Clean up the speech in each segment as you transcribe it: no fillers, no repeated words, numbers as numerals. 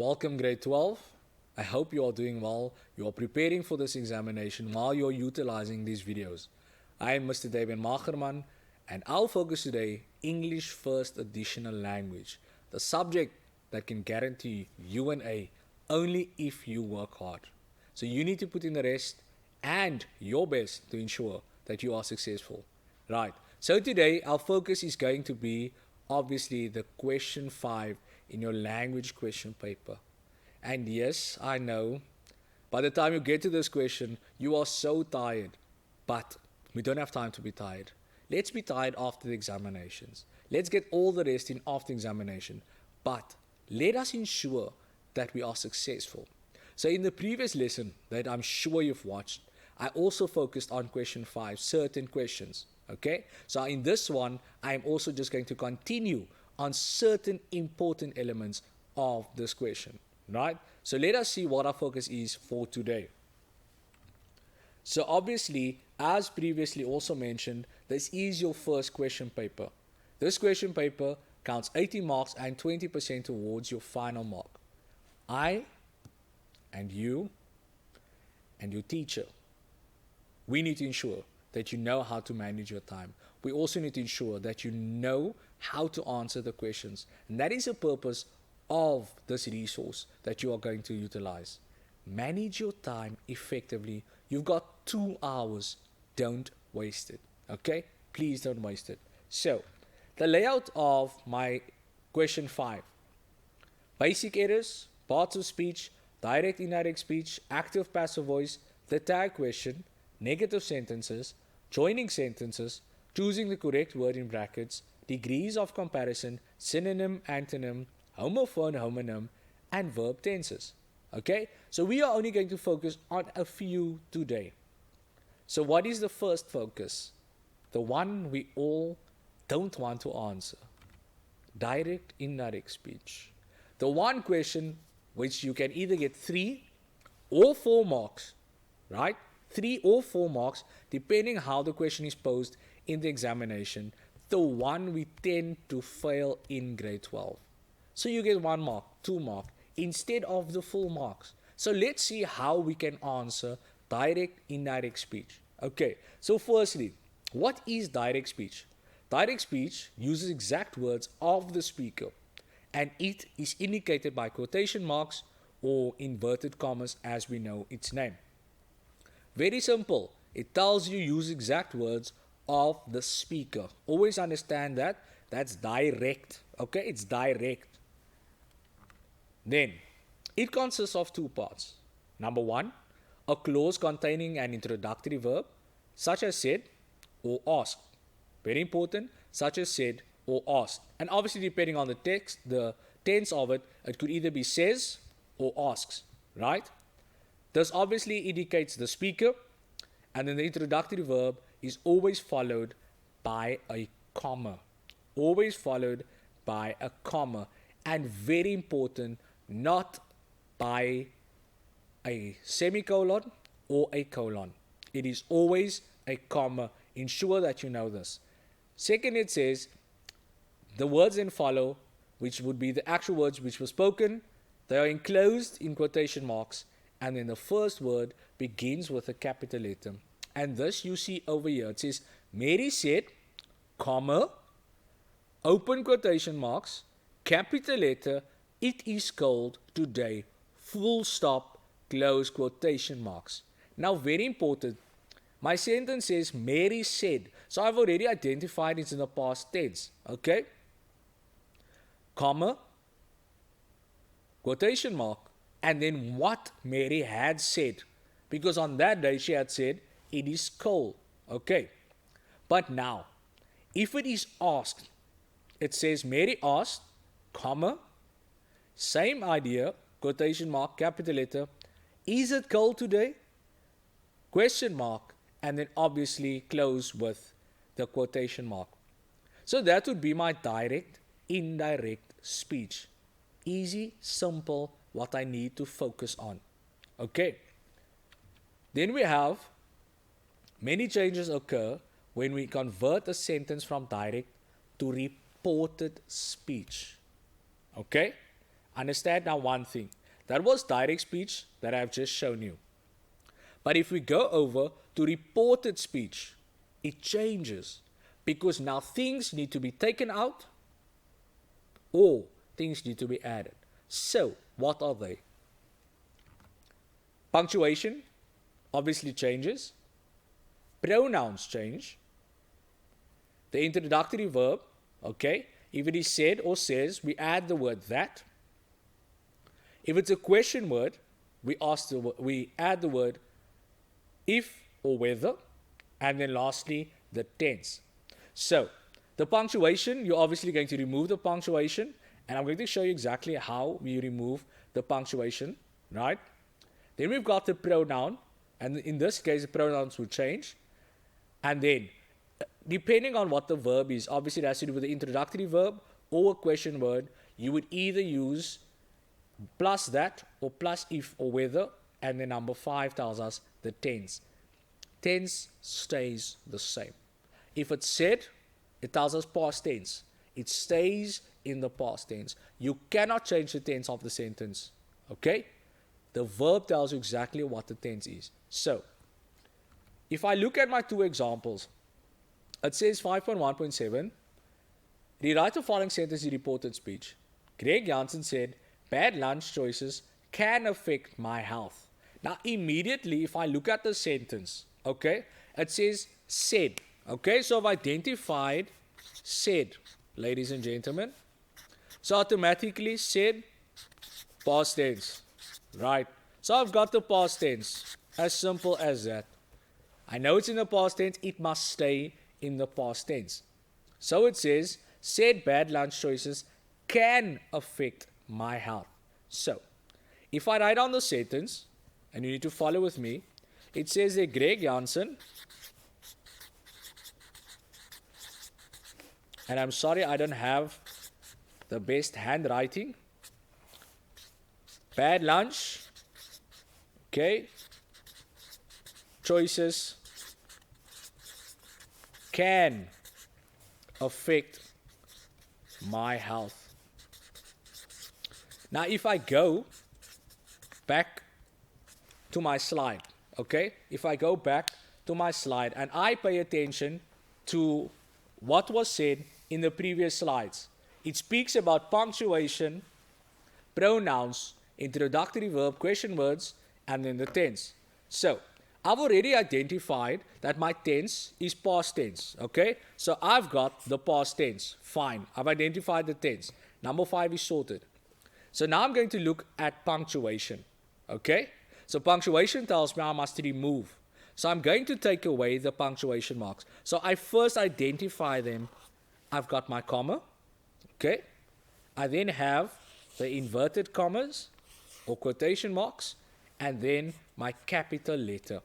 Welcome grade 12. I hope you are doing well. You are preparing for this examination while you're utilizing these videos. I am Mr. David Magerman and I'll focus today English First Additional Language, the subject that can guarantee you an A only if you work hard. So you need to put in the rest and your best to ensure that you are successful. Right, so today our focus is going to be obviously the question 5 in your language question paper. And yes, I know, by the time you get to this question, you are so tired. But we don't have time to be tired. Let's be tired after the examinations. Let's get all the rest in after examination. But let us ensure that we are successful. So in the previous lesson that I'm sure you've watched, I also focused on question 5, certain questions. Okay, so in this one, I'm also just going to continue on certain important elements of this question, right? So let us see what our focus is for today. So obviously, as previously also mentioned, this is your first question paper. This question paper counts 80 marks and 20% towards your final mark. I and you and your teacher, we need to ensure that you know how to manage your time. We also need to ensure that you know how to answer the questions. And that is the purpose of this resource that you are going to utilize. Manage your time effectively. You've got 2 hours. Don't waste it. Okay? Please don't waste it. So, the layout of my question 5. Basic errors, parts of speech, direct, indirect speech, active, passive voice, the tag question, negative sentences, joining sentences, choosing the correct word in brackets, degrees of comparison, synonym, antonym, homophone, homonym, and verb tenses. Okay, so we are only going to focus on a few today. So what is the first focus? The one we all don't want to answer. Direct, indirect speech. The one question which you can either get 3 or 4 marks, right? 3 or 4 marks, depending how the question is posed in the examination. The one we tend to fail in grade 12. So you get 1 mark, 2 mark, instead of the full marks. So let's see how we can answer direct, indirect speech. Okay, so firstly, what is direct speech? Direct speech uses exact words of the speaker, and it is indicated by quotation marks or inverted commas as we know its name. Very simple. It tells you use exact words of the speaker. Always understand that. That's direct. Okay, it's direct. Then, it consists of 2 parts. Number 1, a clause containing an introductory verb, such as said or asked. Very important, such as said or asked. And obviously, depending on the text, the tense of it, it could either be says or asks, right? This obviously indicates the speaker, and then the introductory verb is always followed by a comma. Always followed by a comma. And very important, not by a semicolon or a colon. It is always a comma. Ensure that you know this. Second, it says the words then follow, which would be the actual words which were spoken. They are enclosed in quotation marks. And then the first word begins with a capital letter. And this you see over here. It says, Mary said, comma, open quotation marks, capital letter, it is cold today, full stop, close quotation marks. Now, very important. My sentence says, Mary said. So I've already identified it's in the past tense. Okay? Comma, quotation mark, and then what Mary had said. Because on that day she had said, it is cold. Okay. But now, if it is asked, it says Mary asked, comma, same idea, quotation mark, capital letter, is it cold today? Question mark, and then obviously close with the quotation mark. So that would be my direct, indirect speech. Easy, simple, what I need to focus on. Okay. Then we have many changes occur when we convert a sentence from direct to reported speech. Okay. Understand now one thing. That was direct speech that I've just shown you. But if we go over to reported speech, it changes. Because now things need to be taken out or things need to be added. So, what are they? Punctuation obviously changes. Pronouns change. The introductory verb, okay? If it is said or says, we add the word that. If it's a question word, we add the word if or whether. And then lastly, the tense. So, the punctuation, you're obviously going to remove the punctuation. And I'm going to show you exactly how we remove the punctuation, right? Then we've got the pronoun. And in this case, the pronouns will change. And then, depending on what the verb is, obviously it has to do with the introductory verb or a question word, you would either use plus that or plus if or whether, and then number 5 tells us the tense. Tense stays the same. If it's said, it tells us past tense. It stays in the past tense. You cannot change the tense of the sentence. Okay? The verb tells you exactly what the tense is. So, if I look at my two examples, it says 5.1.7, rewrite the following sentence in reported speech. Greg Jansen said, bad lunch choices can affect my health. Now, immediately, if I look at the sentence, okay, it says said. Okay, so I've identified said, ladies and gentlemen. So automatically said, past tense, right? So I've got the past tense, as simple as that. I know it's in the past tense, it must stay in the past tense. So it says, said bad lunch choices can affect my health. So, if I write down the sentence, and you need to follow with me, it says that Greg Jansen, and I'm sorry I don't have the best handwriting, bad lunch, okay, choices can affect my health. Now, if I go back to my slide, okay? If I go back to my slide and I pay attention to what was said in the previous slides, it speaks about punctuation, pronouns, introductory verb, question words, and then the tense. So, I've already identified that my tense is past tense, okay? So, I've got the past tense. Fine. I've identified the tense. Number 5 is sorted. So, now I'm going to look at punctuation, okay? So, punctuation tells me I must remove. So, I'm going to take away the punctuation marks. So, I first identify them. I've got my comma, okay? I then have the inverted commas or quotation marks, and then my capital letter.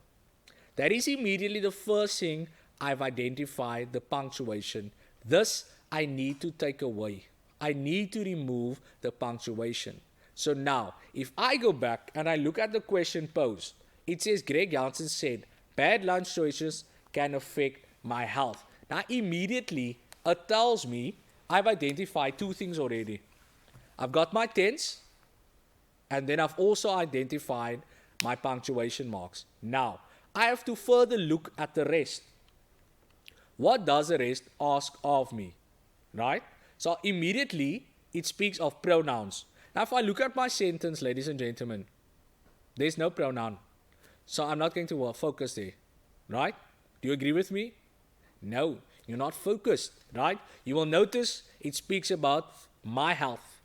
That is immediately the first thing I've identified, the punctuation. This I need to take away. I need to remove the punctuation. So now, if I go back and I look at the question posed, it says Greg Jansen said, bad lunch choices can affect my health. Now immediately, it tells me I've identified two things already. I've got my tense, and then I've also identified my punctuation marks. Now, I have to further look at the rest. What does the rest ask of me? Right? So immediately, it speaks of pronouns. Now, if I look at my sentence, ladies and gentlemen, there's no pronoun. So I'm not going to focus there. Right? Do you agree with me? No, you're not focused. Right? You will notice it speaks about my health.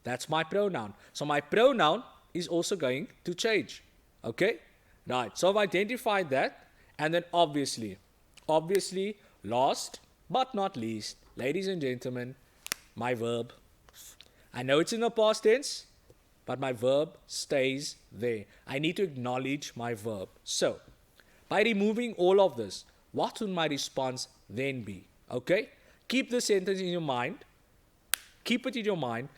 That's my pronoun. So my pronoun is also going to change. Okay? Right. So I've identified that. And then obviously, last but not least, ladies and gentlemen, my verb. I know it's in the past tense, but my verb stays there. I need to acknowledge my verb. So, by removing all of this, what would my response then be? Okay? Keep the sentence in your mind. Keep it in your mind.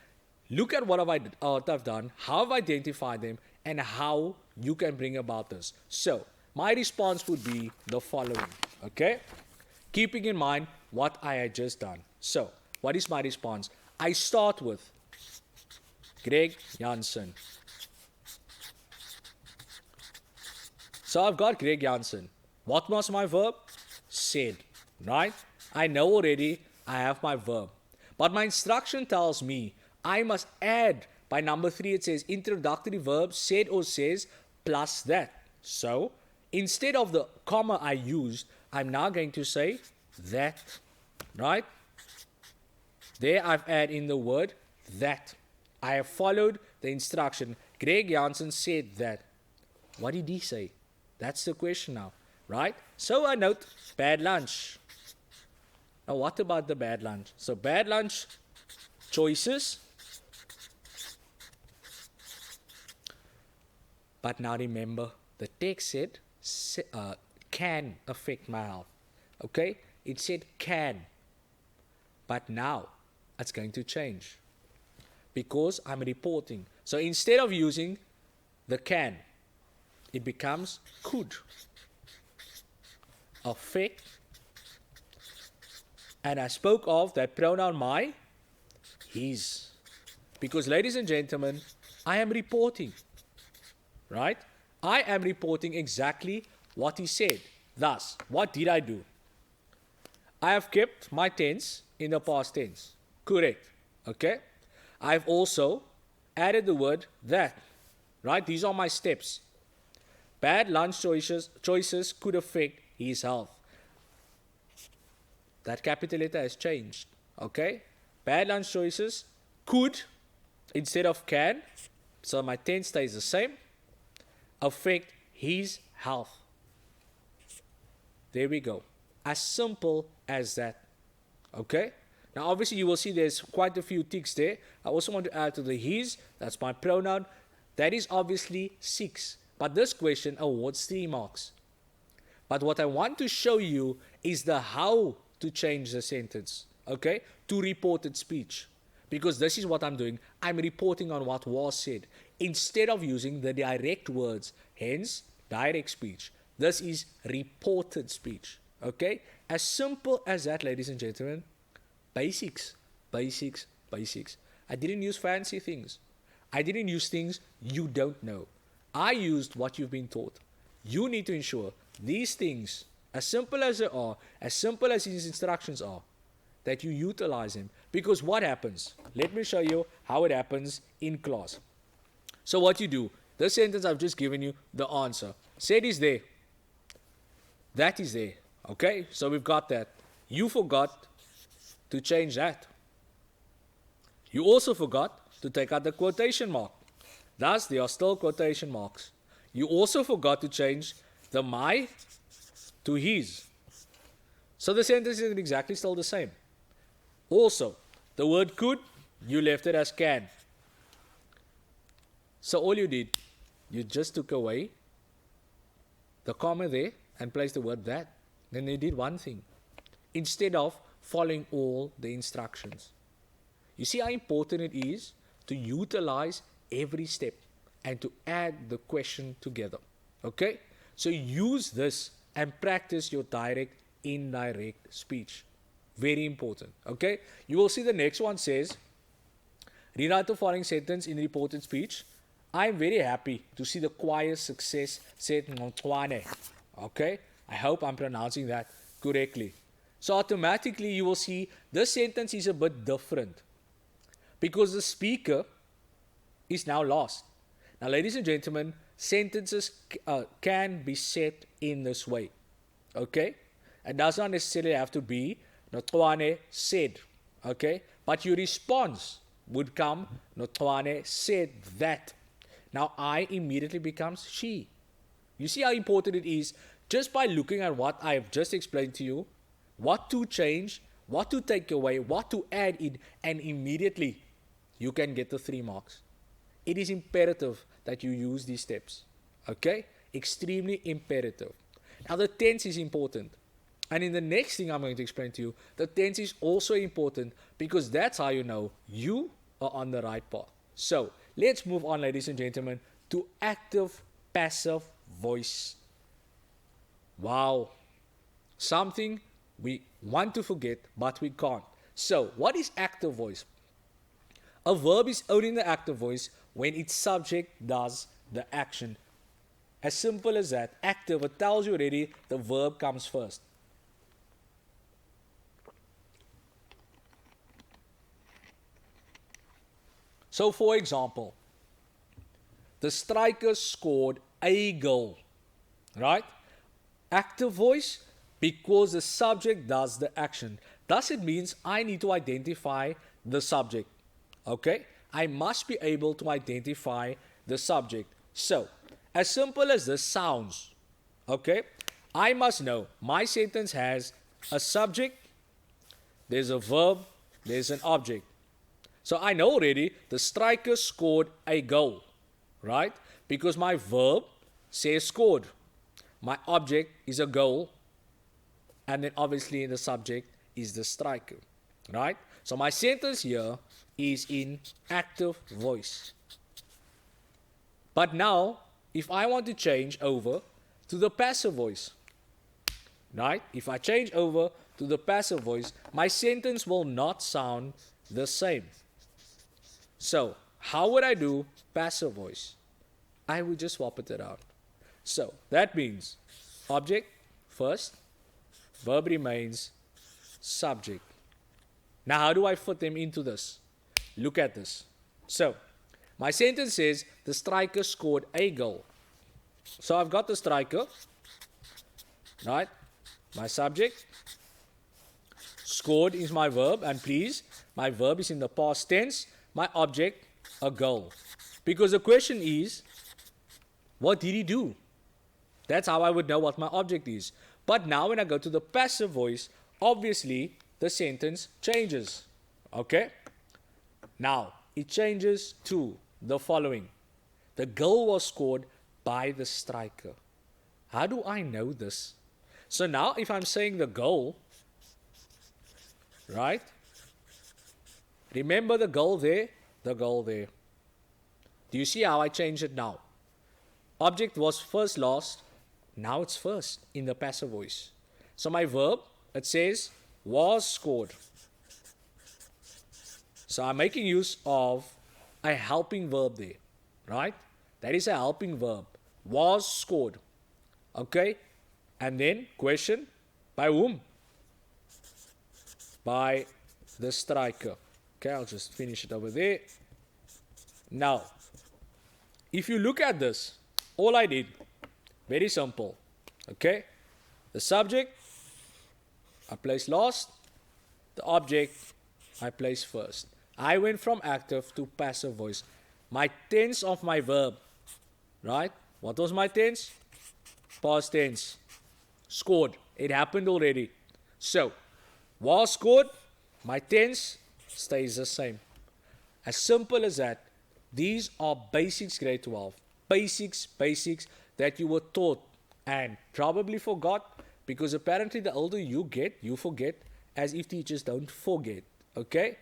Look at what I've done, how I've identified them, and how you can bring about this. So, my response would be the following. Okay? Keeping in mind what I had just done. So, what is my response? I start with Greg Jansen. So I've got Greg Jansen. What was my verb? Said. Right? I know already I have my verb. But my instruction tells me I must add, by number 3 it says introductory verb said or says plus that. So instead of the comma I used, I'm now going to say that. Right? There I've added in the word that. I have followed the instruction. Greg Jansen said that. What did he say? That's the question now, right? So I note bad lunch. Now what about the bad lunch? So bad lunch choices. But now remember, the text said can affect my health. Okay? It said can. But now it's going to change. Because I'm reporting. So instead of using the can, it becomes could affect. And I spoke of that pronoun my, his. Because ladies and gentlemen, I am reporting. Right? I am reporting exactly what he said. Thus, what did I do? I have kept my tense in the past tense. Correct. Okay? I've also added the word that. Right? These are my steps. Bad lunch choices could affect his health. That capital letter has changed. Okay? Bad lunch choices could instead of can. So my tense stays the same. Affect his health. There we go. As simple as that. Okay? Now obviously you will see there's quite a few ticks there. I also want to add to the his. That's my pronoun. That is obviously 6. But this question awards 3 marks. But what I want to show you is the how to change the sentence. Okay? To reported speech. Because this is what I'm doing. I'm reporting on what was said. Instead of using the direct words. Hence, direct speech. This is reported speech. Okay? As simple as that, ladies and gentlemen. Basics. Basics. Basics. I didn't use fancy things. I didn't use things you don't know. I used what you've been taught. You need to ensure these things, as simple as they are, as simple as these instructions are, that you utilize them. Because what happens? Let me show you how it happens in class. So what you do, this sentence I've just given you the answer. Said is there. That is there. Okay? So we've got that. You forgot to change that. You also forgot to take out the quotation mark. Thus, there are still quotation marks. You also forgot to change the my to his. So the sentence is exactly still the same. Also, the word could, you left it as can. So all you did, you just took away the comma there and placed the word that. Then you did one thing. Instead of following all the instructions. You see how important it is to utilize every step and to add the question together. Okay? So use this and practice your direct, indirect speech. Very important. Okay? You will see the next one says, rewrite the following sentence in reported speech. I am very happy to see the choir's success said Ngotwane. Okay? I hope I'm pronouncing that correctly. So automatically you will see this sentence is a bit different. Because the speaker is now lost. Now, ladies and gentlemen, sentences can be set in this way. Okay? It does not necessarily have to be Notwane said. Okay? But your response would come, Notwane said that. Now, I immediately becomes she. You see how important it is just by looking at what I have just explained to you, what to change, what to take away, what to add in, and immediately you can get the 3 marks. It is imperative that you use these steps. Okay? Extremely imperative. Now the tense is important. And in the next thing I'm going to explain to you, the tense is also important because that's how you know you are on the right path. So, let's move on, ladies and gentlemen, to active passive voice. Wow. Something we want to forget, but we can't. So, what is active voice? A verb is only in the active voice when its subject does the action. As simple as that. Active, it tells you already the verb comes first. So for example, the striker scored a goal, right? Active voice, because the subject does the action. Thus it means I need to identify the subject, okay? I must be able to identify the subject. So, as simple as this sounds, okay? I must know my sentence has a subject, there's a verb, there's an object. So I know already the striker scored a goal, right? Because my verb says scored. My object is a goal, and then obviously the subject is the striker, right? So my sentence here is in active voice. But now, if I want to change over to the passive voice, right? If I change over to the passive voice, my sentence will not sound the same. So, how would I do passive voice? I would just swap it out. So, that means object first, verb remains, subject. Now, how do I fit them into this? Look at this. So, my sentence says the striker scored a goal. So, I've got the striker, right? My subject, scored is my verb, and please, my verb is in the past tense. My object, a goal. Because the question is, what did he do? That's how I would know what my object is. But now when I go to the passive voice, obviously the sentence changes. Okay? Now, it changes to the following. The goal was scored by the striker. How do I know this? So now if I'm saying the goal, right? Remember the goal there, the goal there. Do you see how I changed it now? Object was first last, now it's first in the passive voice. So my verb, it says, was scored. So I'm making use of a helping verb there, right? That is a helping verb. Was scored. Okay? And then, question, by whom? By the striker. Okay, I'll just finish it over there. Now, if you look at this, all I did, very simple. Okay? The subject, I placed last. The object, I placed first. I went from active to passive voice. My tense of my verb, right? What was my tense? Past tense. Scored. It happened already. So, was scored, my tense stays the same. As simple as that. These are basics grade 12. Basics that you were taught and probably forgot, because apparently the older you get, you forget, as if teachers don't forget. Okay?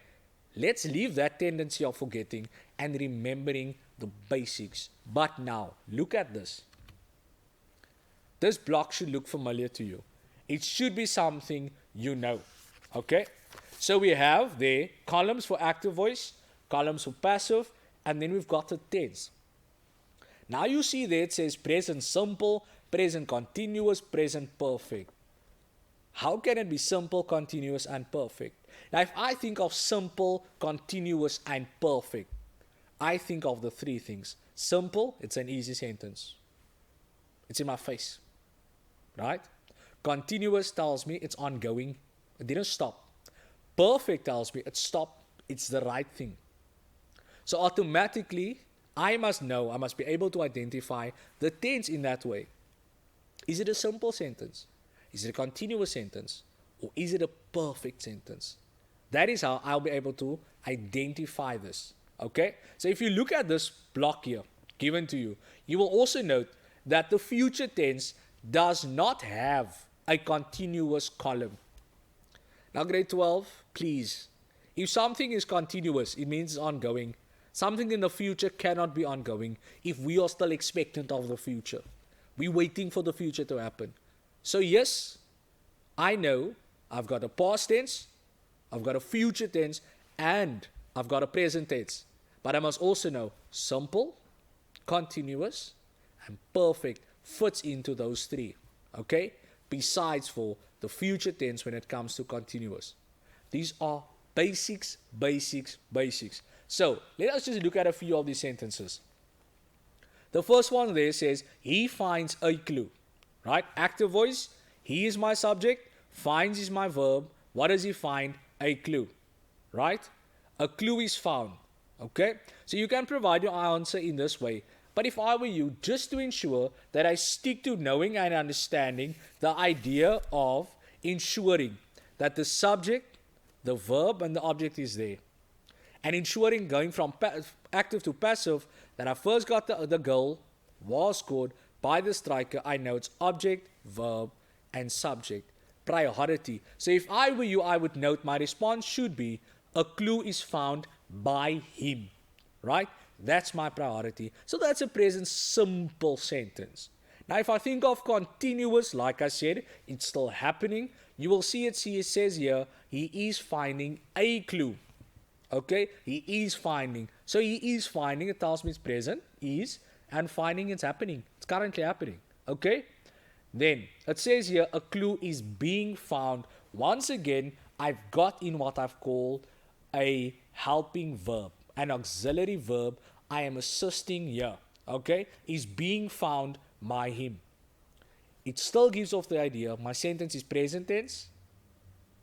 Let's leave that tendency of forgetting and remembering the basics. But now, look at this. This block should look familiar to you. It should be something you know. Okay? So we have there columns for active voice, columns for passive, and then we've got the tense. Now you see there it says present simple, present continuous, present perfect. How can it be simple, continuous, and perfect? Now if I think of simple, continuous, and perfect, I think of the three things. Simple, it's an easy sentence. It's in my face. Right? Continuous tells me it's ongoing. It didn't stop. Perfect tells me it stopped. It's the right thing. So automatically, I must know, I must be able to identify the tense in that way. Is it a simple sentence? Is it a continuous sentence? Or is it a perfect sentence? That is how I'll be able to identify this. Okay? So if you look at this block here, given to you, you will also note that the future tense does not have a continuous column. Now grade 12, please. If something is continuous, it means it's ongoing. Something in the future cannot be ongoing if we are still expectant of the future. We're waiting for the future to happen. So yes, I know I've got a past tense, I've got a future tense, and I've got a present tense. But I must also know simple, continuous, and perfect fits into those three. Okay? Besides for the future tense when it comes to continuous. These are basics, basics, basics. So, let us just look at a few of these sentences. The first one there says, he finds a clue. Right? Active voice, he is my subject, finds is my verb. What does he find? A clue. Right? A clue is found. Okay? So you can provide your answer in this way. But if I were you, just to ensure that I stick to knowing and understanding the idea of ensuring that the subject, the verb, and the object is there. And ensuring going from active to passive, that I first got the goal was scored by the striker. I know it's object, verb, and subject. Priority. So if I were you, I would note my response should be, a clue is found by him. Right? That's my priority. So that's a present simple sentence. Now if I think of continuous, like I said, it's still happening. You will see it says here, he is finding a clue. Okay? He is finding. So he is finding, it tells me it's present, is, and finding it's happening. It's currently happening. Okay? Then it says here, a clue is being found. Once again, I've got in what I've called a helping verb. An auxiliary verb, I am assisting here, okay, is being found by him. It still gives off the idea, my sentence is present tense,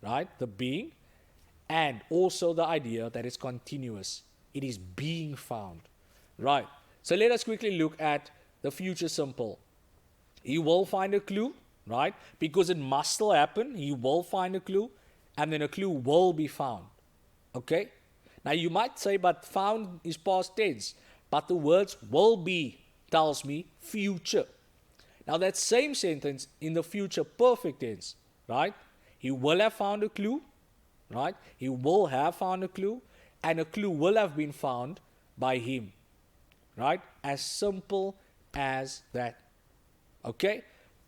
right, the being, and also the idea that it's continuous. It is being found, right. So let us quickly look at the future simple. He will find a clue, right, because it must still happen. He will find a clue, and then a clue will be found, okay. Now you might say, but found is past tense. But the words will be tells me future. Now that same sentence in the future perfect tense, right? He will have found a clue, right? He will have found a clue, and a clue will have been found by him, right? As simple as that. Okay?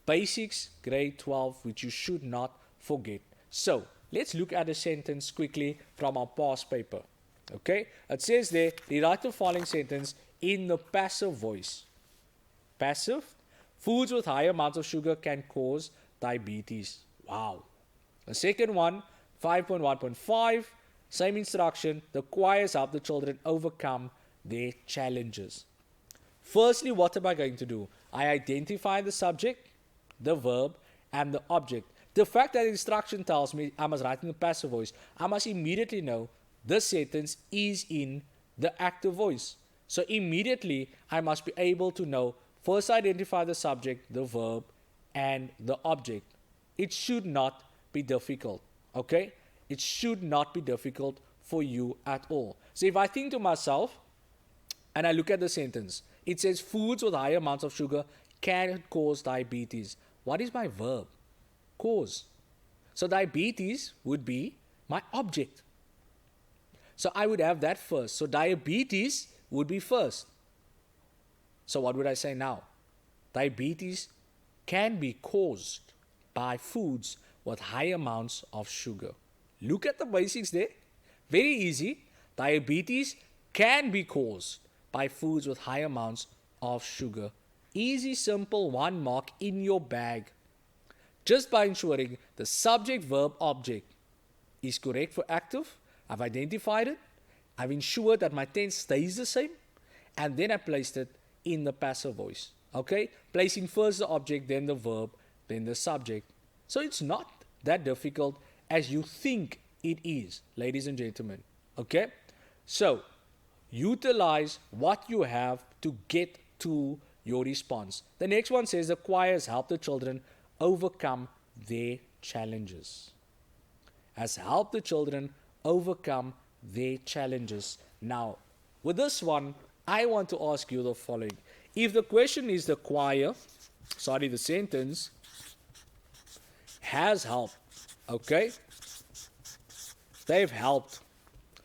Basics, grade 12, which you should not forget. So, let's look at a sentence quickly from our past paper. Okay, it says there, rewrite the following sentence in the passive voice. Passive, foods with higher amounts of sugar can cause diabetes. Wow. The second one, 5.1.5, same instruction, the choirs help the children overcome their challenges. Firstly, what am I going to do? I identify the subject, the verb, and the object. The fact that the instruction tells me I must write in the passive voice, I must immediately know this sentence is in the active voice. So immediately I must be able to know, first identify the subject, the verb, and the object. It should not be difficult. Okay? It should not be difficult for you at all. So if I think to myself, and I look at the sentence, it says foods with higher amounts of sugar can cause diabetes. What is my verb? Cause. So diabetes would be my object. So I would have that first. So diabetes would be first. So what would I say now? Diabetes can be caused by foods with high amounts of sugar. Look at the basics there. Very easy. Diabetes can be caused by foods with high amounts of sugar. Easy, simple, 1 mark in your bag. Just by ensuring the subject, verb, object is correct for active. I've identified it, I've ensured that my tense stays the same, and then I placed it in the passive voice. Okay? Placing first the object, then the verb, then the subject. So it's not that difficult as you think it is, ladies and gentlemen. Okay? So, utilize what you have to get to your response. The next one says the choirs help the children overcome their challenges. Has helped the children overcome their challenges. Now, with this one, I want to ask you the following. If the question is the sentence has helped, okay? They've helped.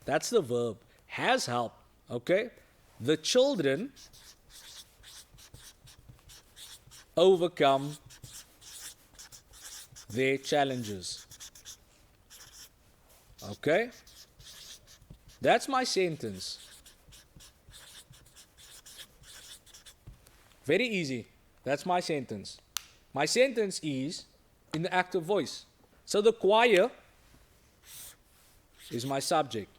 That's the verb. Has helped, okay? The children overcome their challenges. Okay? That's my sentence. Very easy. That's my sentence. My sentence is in the active voice. So the choir is my subject.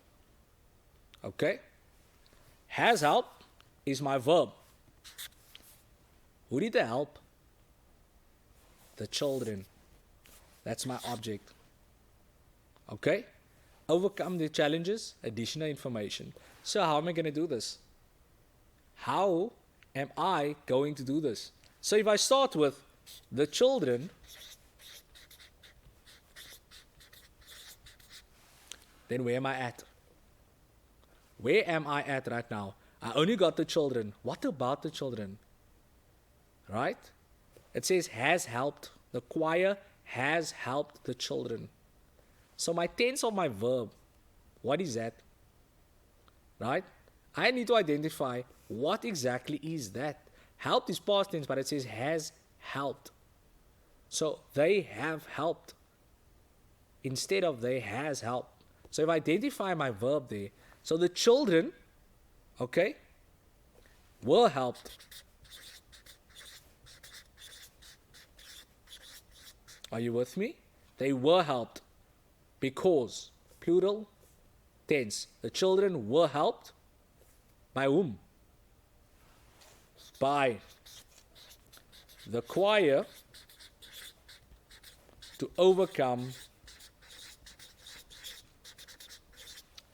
Okay? Has helped is my verb. Who did they help? The children. That's my object. Okay? Overcome the challenges, additional information. So how am I going to do this? How am I going to do this? So if I start with the children, then where am I at? Where am I at right now? I only got the children. What about the children? Right? It says has helped. The choir has helped the children. So my tense of my verb, what is that? Right? I need to identify what exactly is that. Helped is past tense, but it says has helped. So they have helped instead of they has helped. So if I identify my verb there, so the children, okay, were helped. Are you with me? They were helped because, plural, tense. The children were helped by whom? By the choir to overcome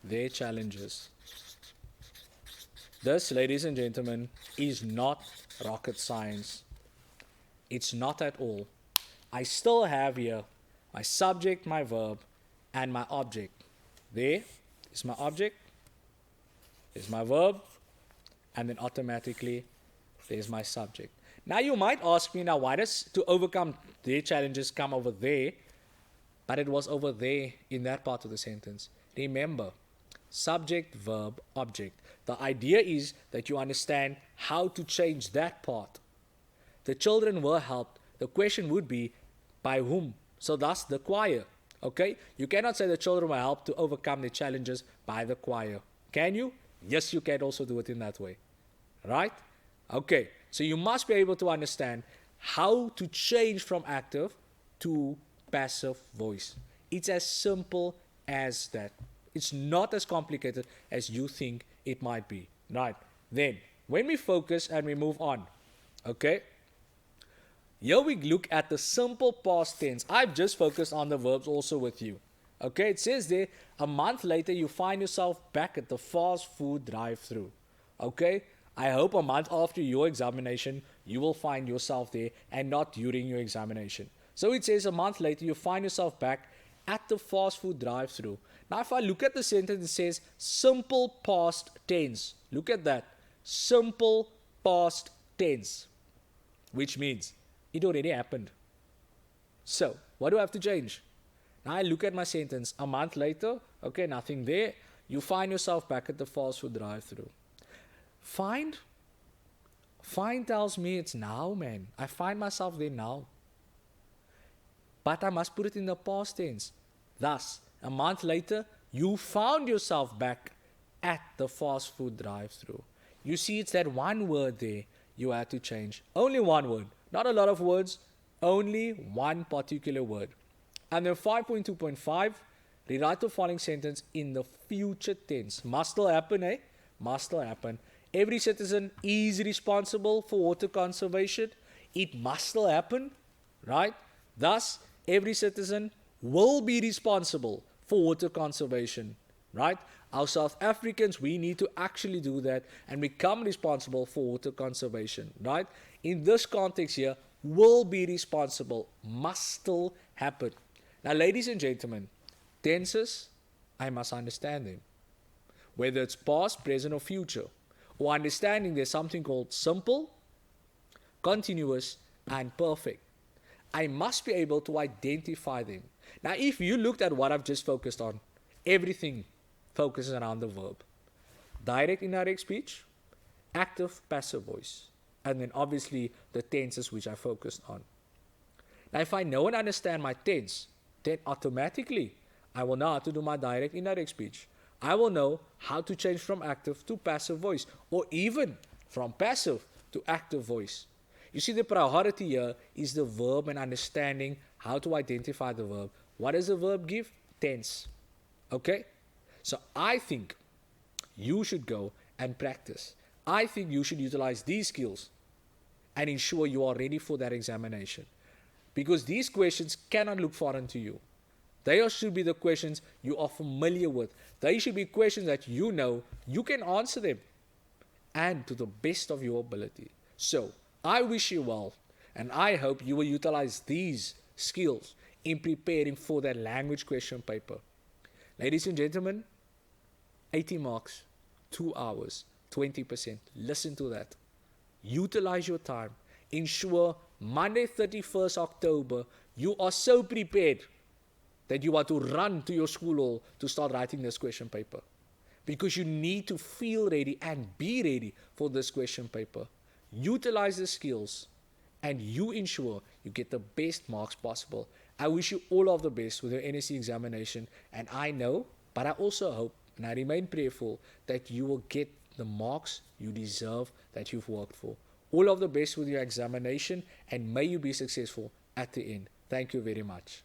their challenges. This, ladies and gentlemen, is not rocket science. It's not at all. I still have here my subject, my verb, and my object. There is my object, there's my verb, and then automatically there's my subject. Now you might ask me, now why does to overcome their challenges come over there, but it was over there in that part of the sentence? Remember, subject, verb, object. The idea is that you understand how to change that part. The children were helped. The question would be, by whom? So thus the choir. Okay? You cannot say the children were helped to overcome the challenges by the choir. Can you? Yes, you can also do it in that way. Right? Okay. So you must be able to understand how to change from active to passive voice. It's as simple as that. It's not as complicated as you think it might be. Right? Then, when we focus and we move on, okay? Here we look at the simple past tense. I've just focused on the verbs also with you. Okay, it says there, a month later you find yourself back at the fast food drive-thru. Okay, I hope a month after your examination, you will find yourself there and not during your examination. So it says a month later you find yourself back at the fast food drive-thru. Now if I look at the sentence, it says simple past tense. Look at that. Simple past tense. Which means it already happened. So, what do I have to change? Now I look at my sentence. A month later, okay, nothing there. You find yourself back at the fast food drive-thru. Find tells me it's now, man. I find myself there now. But I must put it in the past tense. Thus, a month later, you found yourself back at the fast food drive-thru. You see, it's that one word there you had to change. Only one word. Not a lot of words, only one particular word. And then 5.2.5, rewrite the following sentence in the future tense. Must still happen, eh? Must still happen. Every citizen is responsible for water conservation. It must still happen, right? Thus, every citizen will be responsible for water conservation, right? Our South Africans, we need to actually do that and become responsible for water conservation, right? In this context here, will be responsible, must still happen. Now, ladies and gentlemen, tenses, I must understand them. Whether it's past, present, or future, or understanding there's something called simple, continuous, and perfect. I must be able to identify them. Now, if you looked at what I've just focused on, everything focuses around the verb. Direct, indirect speech, active, passive voice, and then obviously the tenses which I focused on. Now, if I know and understand my tense, then automatically I will know how to do my direct, indirect speech, I will know how to change from active to passive voice, or even from passive to active voice. You see, the priority here is the verb and understanding how to identify the verb. What does the verb give? Tense. Okay? So I think you should go and practice. I think you should utilize these skills and ensure you are ready for that examination. Because these questions cannot look foreign to you. They should be the questions you are familiar with. They should be questions that you know you can answer them, and to the best of your ability. So, I wish you well, and I hope you will utilize these skills in preparing for that language question paper. Ladies and gentlemen, 80 marks, 2 hours, 20%. Listen to that. Utilize your time. Ensure Monday 31st October, you are so prepared that you are to run to your school hall to start writing this question paper. Because you need to feel ready and be ready for this question paper. Utilize the skills and you ensure you get the best marks possible. I wish you all of the best with your NSC examination, and I know, but I also hope, and I remain prayerful, that you will get the marks you deserve that you've worked for. All of the best with your examination, and may you be successful at the end. Thank you very much.